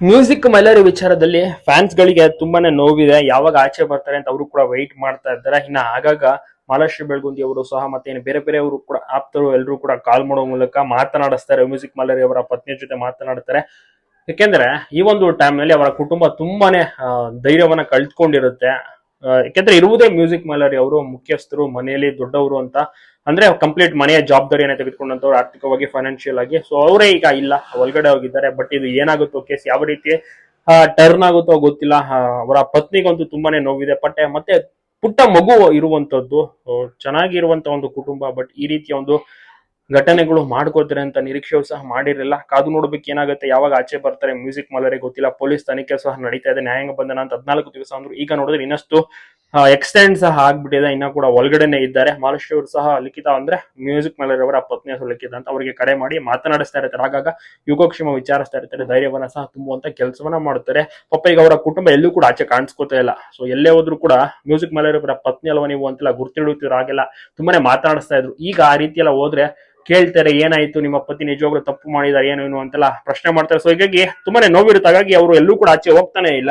Music ಮೈಲರಿ ವಿಚಾರದಲ್ಲಿ fans ಗಳಿಗೆ ತುಂಬಾನೇ ನೋವಿದೆ. ಯಾವಾಗ ಆಚೆ ಬರ್ತಾರೆ ಅಂತ ಅವರು ಕೂಡ ವೆಯ್ಟ್ ಮಾಡ್ತಾ ಇದ್ದಾರೆ. ಇನ್ನ ಆಗಾಗ ಮಾಲಾಶ್ರೀ ಬೆಳಗುಂದಿ ಅವರು ಸಹ ಮತ್ತೆ ಬೇರೆ ಬೇರೆ ಅವರು ಕೂಡ ಆಪ್ತರು ಎಲ್ಲರೂ ಕೂಡ ಕಾಲ್ ಮಾಡೋ ಮೂಲಕ ಮಾತನಾಡಿಸ್ತಾರೆ. ಮ್ಯೂಸಿಕ್ ಮೈಲರಿ ಅವರ ಪತ್ನಿಯ ಜೊತೆ ಮಾತನಾಡ್ತಾರೆ. ಯಾಕೆಂದ್ರೆ ಈ ಒಂದು ಟೈಮ್ ನಲ್ಲಿ ಅವರ ಕುಟುಂಬ ತುಂಬಾನೇ ಧೈರ್ಯವನ್ನ ಕಳ್ಕೊಂಡಿರುತ್ತೆ. ಯಾಕೆಂದ್ರೆ ಇರುವುದೇ ಮ್ಯೂಸಿಕ್ ಮೈಲರಿ ಅವರು ಮುಖ್ಯಸ್ಥರು, ಮನೆಯಲ್ಲಿ ದೊಡ್ಡವರು ಅಂತ ಅಂದ್ರೆ ಕಂಪ್ಲೀಟ್ ಮನೆಯ ಜವಾಬ್ದಾರಿಯನ್ನ ತೆಗೆದುಕೊಂಡಂತವ್ರು ಆರ್ಥಿಕವಾಗಿ, ಫೈನಾನ್ಷಿಯಲ್ ಆಗಿ. ಸೊ ಅವರೇ ಈಗ ಇಲ್ಲ, ಒಳಗಡೆ ಹೋಗಿದ್ದಾರೆ. ಬಟ್ ಇದು ಏನಾಗುತ್ತೋ ಕೇಸ್ ಯಾವ ರೀತಿ ಟರ್ನ್ ಆಗುತ್ತೋ ಗೊತ್ತಿಲ್ಲ. ಅವರ ಪತ್ನಿಗಂತೂ ತುಂಬಾನೇ ನೋವಿದೆ. ಮತ್ತೆ ಪುಟ್ಟ ಮಗು ಇರುವಂತದ್ದು, ಚೆನ್ನಾಗಿರುವಂತ ಒಂದು ಕುಟುಂಬ. ಬಟ್ ಈ ರೀತಿಯ ಒಂದು ಘಟನೆಗಳು ಮಾಡ್ಕೋತಾರೆ ಅಂತ ನಿರೀಕ್ಷೆಯೂ ಸಹ ಮಾಡಿರಲಿಲ್ಲ. ಕಾದು ನೋಡ್ಬೇಕು ಏನಾಗುತ್ತೆ, ಯಾವಾಗ ಆಚೆ ಬರ್ತಾರೆ ಮ್ಯೂಸಿಕ್ ಮೈಲರಿ ಗೊತ್ತಿಲ್ಲ. ಪೊಲೀಸ್ ತನಿಖೆ ಸಹ ನಡೀತಾ ಇದೆ. ನ್ಯಾಯಾಂಗ ಬಂಧನ ಅಂತ 14 ದಿವಸ ಅಂದ್ರು. ಈಗ ನೋಡಿದ್ರೆ ಇನ್ನಷ್ಟು ಎಕ್ಸ್ಟೆಂಡ್ ಸಹ ಆಗ್ಬಿಟ್ಟಿದೆ. ಇನ್ನ ಕೂಡ ಒಳಗಡೆನೆ ಇದ್ದಾರೆ. ಮಾಲಾಶ್ರೀ ಅವರು ಸಹ ಲಿಖಿತ ಅಂದ್ರೆ ಮ್ಯೂಸಿಕ್ ಮೈಲರಿ ಅವರ ಪತ್ನಿ ಹೆಸರು ಲಿಖಿತ ಅಂತ ಅವರಿಗೆ ಕರೆ ಮಾಡಿ ಮಾತನಾಡಿಸ್ತಾ ಇರ್ತಾರೆ. ಆಗಾಗ ಯೋಗಕ್ಷೇಮ ವಿಚಾರಿಸ್ತಾ ಇರ್ತಾರೆ. ಧೈರ್ಯವನ್ನ ಸಹ ತುಂಬುವಂತ ಕೆಲಸವನ್ನ ಮಾಡ್ತಾರೆ. ಪಾಪ ಈಗ ಅವರ ಕುಟುಂಬ ಎಲ್ಲೂ ಕೂಡ ಆಚೆ ಕಾಣಿಸ್ಕೋತಾ ಇಲ್ಲ. ಸೊ ಎಲ್ಲೇ ಹೋದ್ರು ಕೂಡ ಮ್ಯೂಸಿಕ್ ಮೈಲರಿ ಅವರ ಪತ್ನಿ ಅಲ್ವಾ ನೀವು ಅಂತೆಲ್ಲ ಗುರ್ತಿಡುತ್ತಿರೋ ಹಾಗೆಲ್ಲ ತುಂಬಾನೇ ಮಾತನಾಡಿಸ್ತಾ ಇದ್ರು. ಈಗ ಆ ರೀತಿ ಎಲ್ಲ ಹೋದ್ರೆ ಕೇಳ್ತಾರೆ, ಏನಾಯ್ತು ನಿಮ್ಮ ಪತಿ ನಿಜವಾಗ್ಲೂ ತಪ್ಪು ಮಾಡಿದಾರೆ ಏನು ಅಂತೆಲ್ಲ ಪ್ರಶ್ನೆ ಮಾಡ್ತಾರೆ. ಸೊ ಹೀಗಾಗಿ ತುಂಬಾನೇ ನೋವಿರುತ್ತೆ. ಹಾಗಾಗಿ ಅವರು ಎಲ್ಲೂ ಕೂಡ ಆಚೆ ಹೋಗ್ತಾನೆ ಇಲ್ಲ.